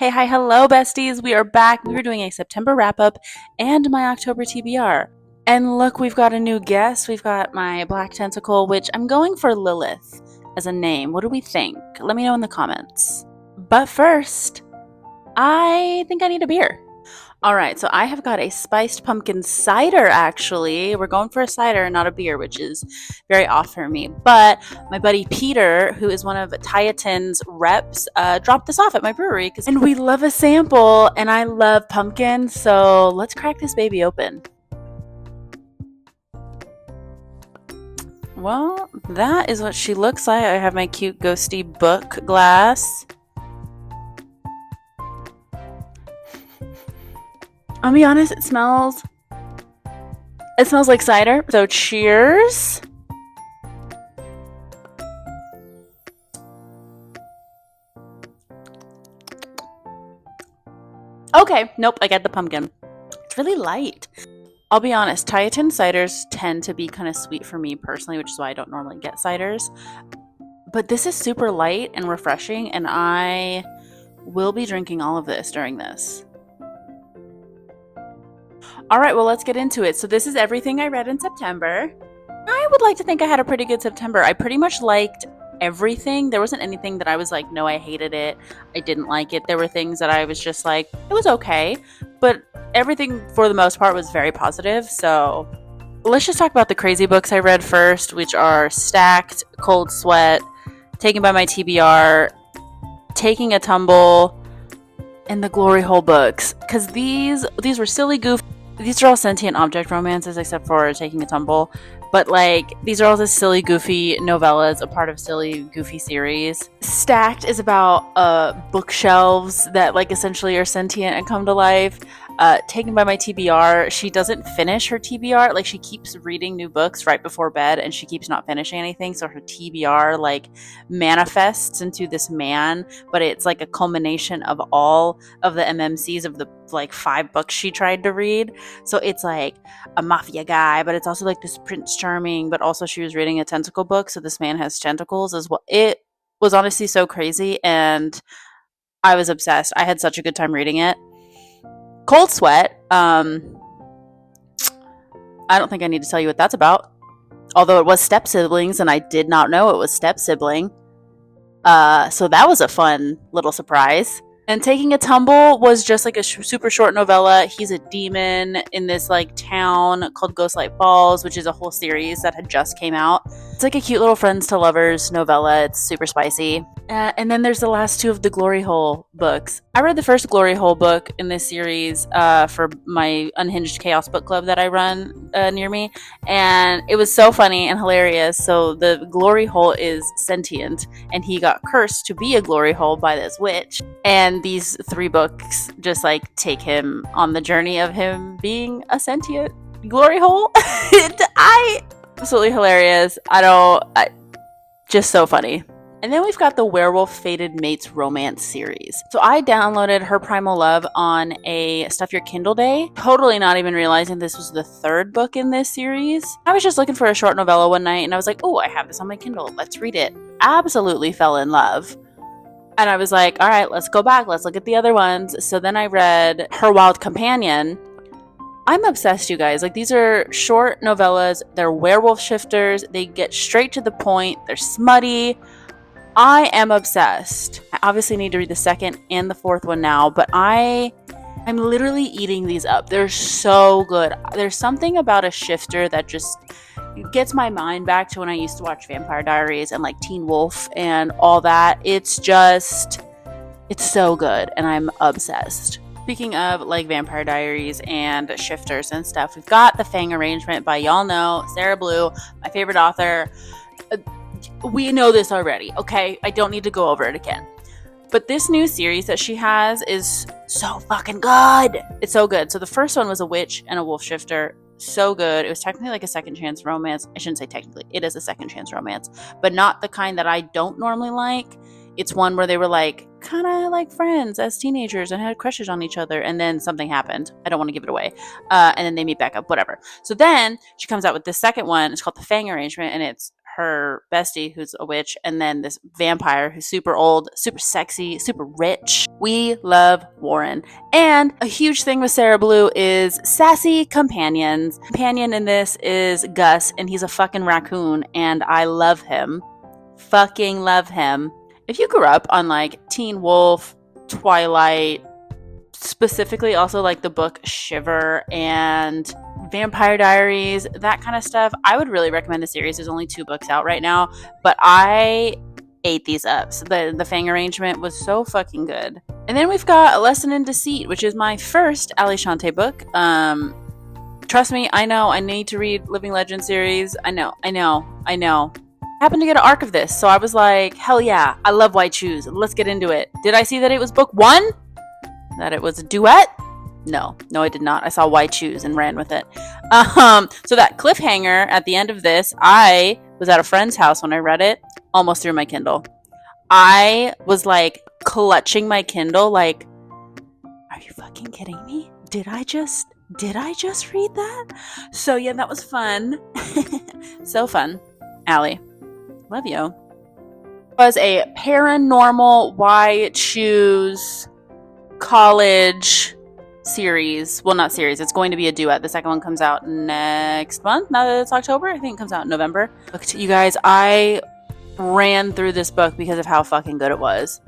Hey, hi, hello, besties. We are back. We were doing a September wrap up and my October TBR. And look, we've got a new guest. We've got my Black Tentacle, which I'm going for Lilith as a name. What do we think? Let me know in the comments. But first, I think I need a beer. All right, so I have got a spiced pumpkin cider actually. We're going for a cider, not a beer, which is very off for me. But my buddy Peter, who is one of Tieton's reps, dropped this off at my brewery. And we love a sample, and I love pumpkin, so let's crack this baby open. Well, that is what she looks like. I have my cute ghosty book glass. I'll be honest, it smells like cider. So cheers. Okay, nope, I get the pumpkin. It's really light. I'll be honest, Tieton ciders tend to be kind of sweet for me personally, which is why I don't normally get ciders. But this is super light and refreshing, and I will be drinking all of this during this. All right, well, let's get into it. So this is everything I read in September. I would like to think I had a pretty good September. I pretty much liked everything. There wasn't anything that I was like, no, I hated it. I didn't like it. There were things that I was just like, it was okay. But everything for the most part was very positive. So let's just talk about the crazy books I read first, which are Stacked, Cold Sweat, Taken by My TBR, Taking a Tumble, and the Glory Hole books. Because these were silly goofy. These are all sentient object romances except for Taking a Tumble. But like, these are all the silly, goofy novellas, a part of silly, goofy series. Stacked is about bookshelves that like essentially are sentient and come to life. Taken by My TBR, she doesn't finish her TBR. Like, she keeps reading new books right before bed and she keeps not finishing anything. So her TBR like manifests into this man, but it's like a culmination of all of the MMCs of the like 5 books she tried to read. So it's like a mafia guy, but it's also like this Prince Charming, but also she was reading a tentacle book. So this man has tentacles as well. It was honestly so crazy and I was obsessed. I had such a good time reading it. Cold Sweat. I don't think I need to tell you what that's about. Although it was step siblings, and I did not know it was step sibling. So that was a fun little surprise. And Taking a Tumble was just like a super short novella. He's a demon in this like town called Ghostlight Falls, which is a whole series that had just came out. It's like a cute little friends to lovers novella. It's super spicy. And then there's the last 2 of the Glory Hole books. I read the first Glory Hole book in this series for my Unhinged Chaos book club that I run near me. And it was so funny and hilarious. So the Glory Hole is sentient, and he got cursed to be a Glory Hole by this witch. And these 3 books just like take him on the journey of him being a sentient Glory Hole. Absolutely hilarious. Just so funny. And then we've got the Werewolf Fated Mates romance series. So I downloaded Her Primal Love on a Stuff Your Kindle day, totally not even realizing this was the 3rd book in this series. I was just looking for a short novella one night and I was like, oh, I have this on my Kindle. Let's read it. Absolutely fell in love. And I was like, all right, let's go back. Let's look at the other ones. So then I read Her Wild Companion. I'm obsessed, you guys. Like, these are short novellas. They're werewolf shifters. They get straight to the point. They're smutty. I am obsessed. I obviously need to read the 2nd and the 4th one now, but I'm literally eating these up. They're so good. There's something about a shifter that just gets my mind back to when I used to watch Vampire Diaries and like Teen Wolf and all that. It's so good and I'm obsessed. Speaking of like Vampire Diaries and shifters and stuff, we've got The Fang Arrangement by y'all know Sarah Blue, my favorite author. We know this already, okay? I don't need to go over it again. But this new series that she has is so fucking good. It's so good. So the first one was a witch and a wolf shifter. So good. It was technically like a second chance romance. I shouldn't say technically. It is a second chance romance, but not the kind that I don't normally like. It's one where they were like kind of like friends as teenagers and had crushes on each other, and then something happened. I don't want to give it away. And then they meet back up, whatever. So then she comes out with this second one. It's called The Fang Arrangement, and it's her bestie who's a witch, and then this vampire who's super old, super sexy, super rich. We love Warren. And a huge thing with Sarah Blue is sassy companions. Companion in this is Gus, and he's a fucking raccoon, and I love him. Fucking love him. If you grew up on like Teen Wolf, Twilight, specifically also like the book Shiver and Vampire Diaries, that kind of stuff, I would really recommend the series. There's only 2 books out right now, but I ate these up. So the Fang arrangement was so fucking good. And then we've got A Lesson in Deceit, which is my first Ali Shante book. Trust me, I know I need to read Living Legend series. I know. Happened to get an arc of this, so I was like, hell yeah, I love White Shoes. Let's get into it. Did I see that it was book 1? That it was a duet? No, I did not. I saw White Shoes and ran with it. So that cliffhanger at the end of this, I was at a friend's house when I read it, almost threw my Kindle. I was like clutching my Kindle like, are you fucking kidding me? Did I just read that? So yeah, that was fun. So fun. Allie, love you. It was a paranormal White Shoes college series. Well, not series. It's going to be a duet. The second one comes out next month. Now that it's October, I think it comes out in November. Look, you guys, I ran through this book because of how fucking good it was.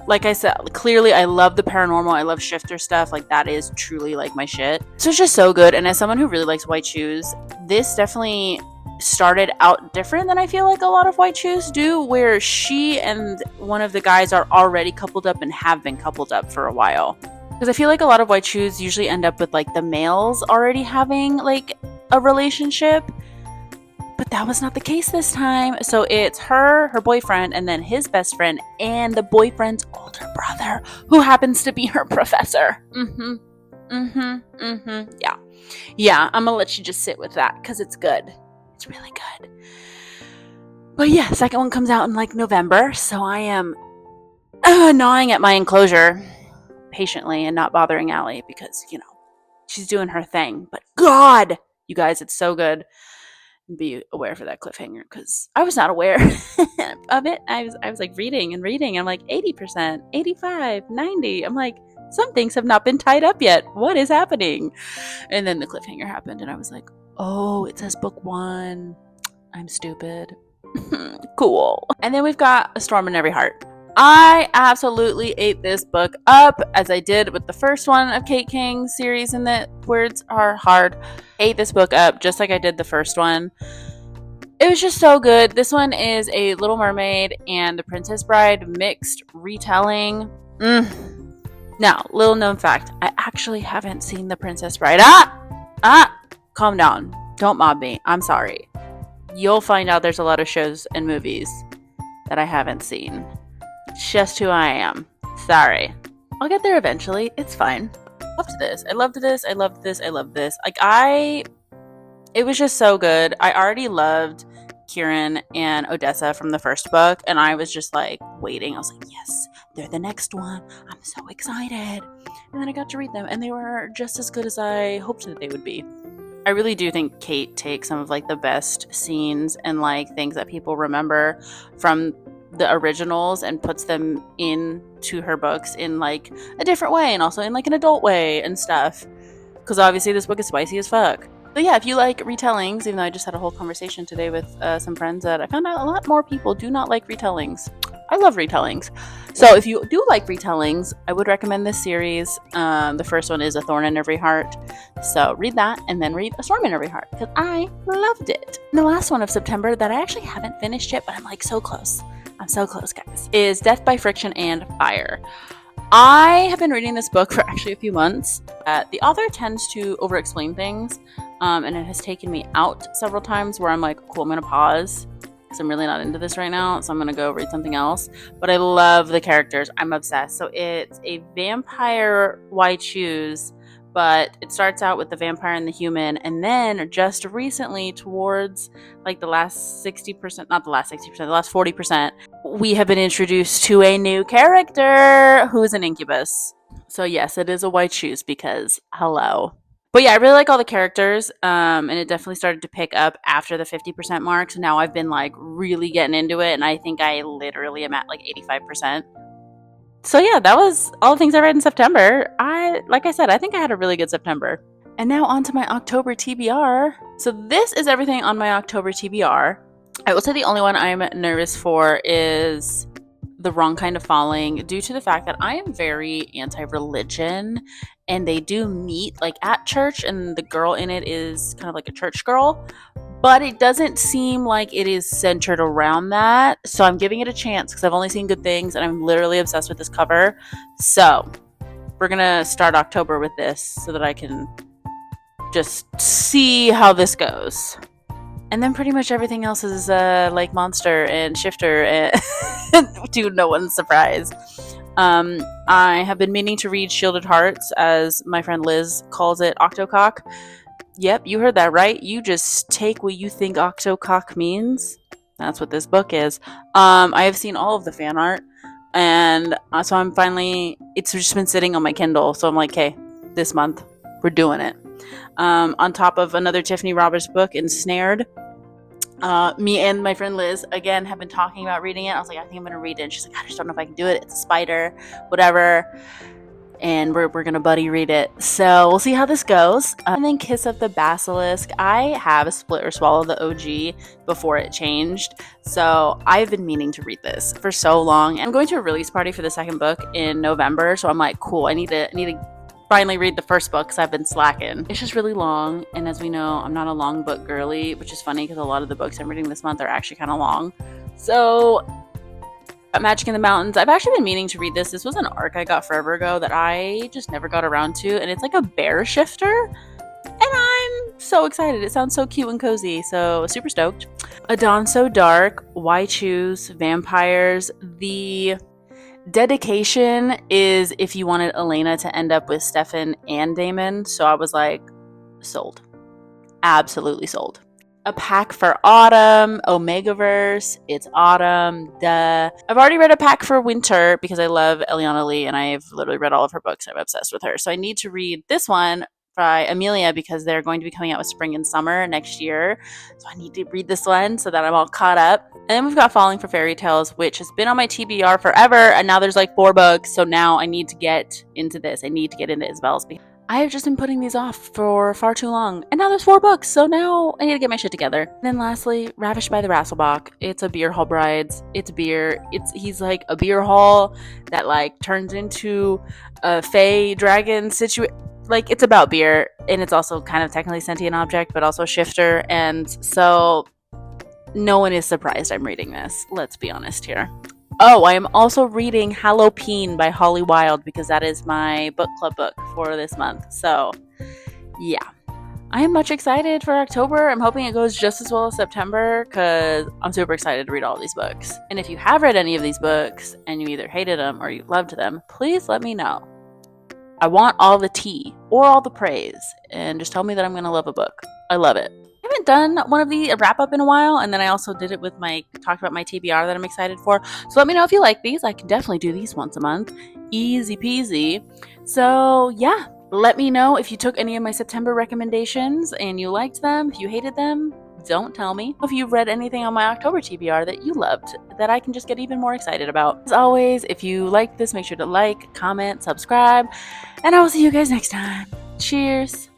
Like I said, clearly I love the paranormal. I love shifter stuff. Like that is truly like my shit. So it's just so good. And as someone who really likes White Shoes, this definitely started out different than I feel like a lot of White Shoes do, where she and one of the guys are already coupled up and have been coupled up for a while. Because I feel like a lot of White Shoes usually end up with like the males already having like a relationship, but that was not the case this time. So it's her boyfriend, and then his best friend, and the boyfriend's older brother, who happens to be her professor. Yeah, I'm gonna let you just sit with that because it's good. It's really good. But yeah, second one comes out in like November, so I am gnawing at my enclosure patiently and not bothering Allie because, you know, she's doing her thing. But God, you guys, it's so good. Be aware for that cliffhanger because I was not aware of it. I was like reading. I'm like 80%, 85, 90. I'm like, some things have not been tied up yet. What is happening? And then the cliffhanger happened, and I was like, oh, it says book 1. I'm stupid. Cool. And then we've got A Storm in Every Heart. I absolutely ate this book up, as I did with the first one of Kate King's series, and the words are hard. Ate this book up just like I did the first one. It was just so good. This one is a Little Mermaid and The Princess Bride mixed retelling. Now, little known fact, I actually haven't seen The Princess Bride. Calm down. Don't mob me. I'm sorry. You'll find out there's a lot of shows and movies that I haven't seen. It's just who I am. Sorry. I'll get there eventually. It's fine. I loved this. It was just so good. I already loved Kieran and Odessa from the first book, and I was just like waiting. I was like, yes, they're the next one. I'm so excited. And then I got to read them, and they were just as good as I hoped that they would be. I really do think Kate takes some of like the best scenes and like things that people remember from the originals and puts them into her books in like a different way, and also in like an adult way and stuff. Because obviously this book is spicy as fuck. But yeah, if you like retellings, even though I just had a whole conversation today with some friends that I found out a lot more people do not like retellings. I love retellings. So if you do like retellings, I would recommend this series. The first one is A Thorn in Every Heart. So read that and then read A Storm in Every Heart because I loved it. And the last one of September that I actually haven't finished yet, but I'm like so close. I'm so close, guys, is Death by Friction and Fire. I have been reading this book for actually a few months. The author tends to over-explain things, and it has taken me out several times where I'm like, cool, I'm going to pause because I'm really not into this right now, so I'm going to go read something else. But I love the characters. I'm obsessed. So it's a vampire White Shoes, but it starts out with the vampire and the human, and then just recently towards like the last 60%, not the last 60%, the last 40%, we have been introduced to a new character who is an incubus. So yes, it is a White Shoes because hello. But yeah, I really like all the characters, and it definitely started to pick up after the 50% mark. So now I've been like really getting into it, and I think I literally am at like 85%. So yeah, that was all the things I read in September. Like I said, I think I had a really good September. And now on to my October TBR. So this is everything on my October TBR. I will say the only one I'm nervous for is The Wrong Kind of Falling, due to the fact that I am very anti-religion, and they do meet like at church, and the girl in it is kind of like a church girl, but it doesn't seem like it is centered around that. So I'm giving it a chance because I've only seen good things, and I'm literally obsessed with this cover. So we're gonna start October with this so that I can just see how this goes. And then pretty much everything else is like Monster and Shifter, and to no one's surprise. I have been meaning to read Shielded Hearts, as my friend Liz calls it, Octocock. Yep, you heard that right. You just take what you think Octocock means. That's what this book is. I have seen all of the fan art, and so I'm finally, it's just been sitting on my Kindle, so I'm like, hey, this month, we're doing it. On top of another Tiffany Roberts book, Ensnared. Me and my friend Liz, again, have been talking about reading it. I was like, I think I'm going to read it. And she's like, I just don't know if I can do it. It's a spider, whatever. And we're going to buddy read it. So we'll see how this goes. And then Kiss of the Basilisk. I have Split or Swallow the OG before it changed. So I've been meaning to read this for so long. And I'm going to a release party for the second book in November. So I'm like, cool, I need to finally read the first book because I've been slacking. It's just really long, and as we know, I'm not a long book girly, which is funny because a lot of the books I'm reading this month are actually kind of long. So Magic in the Mountains, I've actually been meaning to read this. This was an arc I got forever ago that I just never got around to, and it's like a bear shifter, and I'm so excited. It sounds so cute and cozy, so super stoked. A Dawn So Dark, Why Choose, Vampires. The dedication is if you wanted Elena to end up with Stefan and Damon. So I was like, sold. Absolutely sold. A Pack for Autumn, Omegaverse. It's autumn. Duh. I've already read A Pack for Winter because I love Eliana Lee, and I've literally read all of her books. I'm obsessed with her. So I need to read this one by Amelia because they're going to be coming out with spring and summer next year. So I need to read this one so that I'm all caught up. And then we've got Falling for Fairy Tales, which has been on my TBR forever, and now there's like 4 books, so now I need to get into this. I need to get into Isabel's. I have just been putting these off for far too long, and now there's 4 books, so now I need to get my shit together. And then lastly, Ravished by the Rasselbach. It's a beer hall brides. It's beer. He's like a beer hall that like turns into a fae dragon situation. Like, it's about beer, and it's also kind of technically sentient object, but also shifter, and so no one is surprised I'm reading this. Let's be honest here. Oh, I am also reading Halloween by Holly Wilde because that is my book club book for this month. So, yeah. I am much excited for October. I'm hoping it goes just as well as September because I'm super excited to read all these books. And if you have read any of these books and you either hated them or you loved them, please let me know. I want all the tea or all the praise, and just tell me that I'm going to love a book. I love it. I haven't done one of the wrap up in a while, and then I also did it with talked about my TBR that I'm excited for. So let me know if you like these. I can definitely do these once a month. Easy peasy. So yeah, let me know if you took any of my September recommendations and you liked them. If you hated them, don't tell me. If you've read anything on my October TBR that you loved, that I can just get even more excited about. As always, if you like this, make sure to like, comment, subscribe, and I will see you guys next time. Cheers.